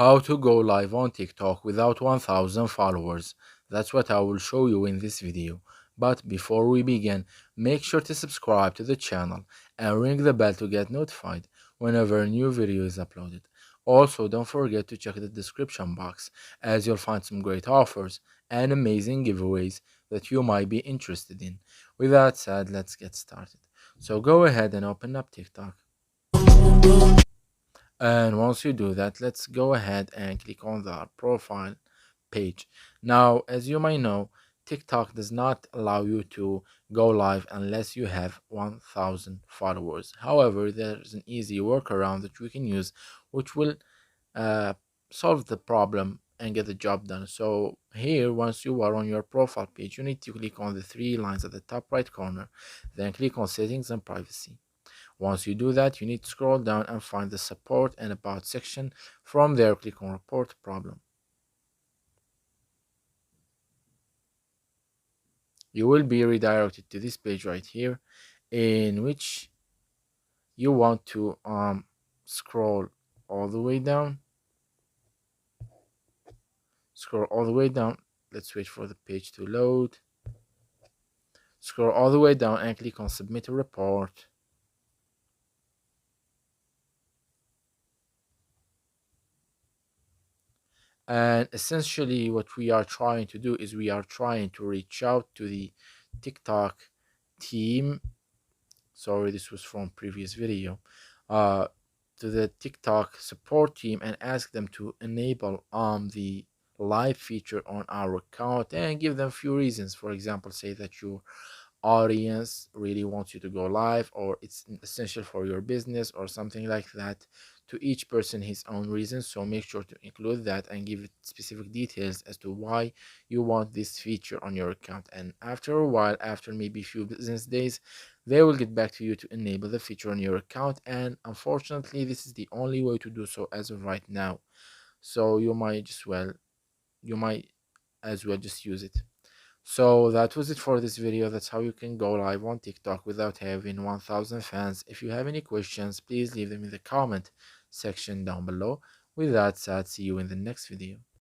How to go live on TikTok without 1000 followers. That's what I will show you in this video. But before we begin, make sure to subscribe to the channel and ring the bell to get notified whenever a new video is uploaded. Also, don't forget to check the description box as you'll find some great offers and amazing giveaways that you might be interested in. With that said, let's get started. So go ahead and open up TikTok. And once you do that, let's go ahead and click on the profile page. Now, as you may know, TikTok does not allow you to go live unless you have 1000 followers. However, there's an easy workaround that we can use which will uh, solve the problem and get the job done. So here, once you are on your profile page, you need to click on the three lines at the top right corner, then click on settings and privacy. Once you do that, you need to scroll down and find the support and about section. From there, click on report problem. You will be redirected to this page right here, in which you want to scroll all the way down. Scroll all the way down. Let's wait for the page to load. Scroll all the way down and click on submit a report. And essentially what we are trying to do is we are trying to reach out to the TikTok team. Sorry, this was from previous video. uh to the TikTok support team and ask them to enable the live feature on our account and give them a few reasons. For example, say that your audience really wants you to go live, or it's essential for your business, or something like that. To each person his own reasons, so make sure to include that and give it specific details as to why you want this feature on your account. And after a while, after maybe a few business days, they will get back to you to enable the feature on your account. And unfortunately, this is the only way to do so as of right now, so you might as well just use it. So that was it for this video. That's how you can go live on TikTok without having 1000 fans. If you have any questions, please leave them in the comment section down below. With that said, see you in the next video.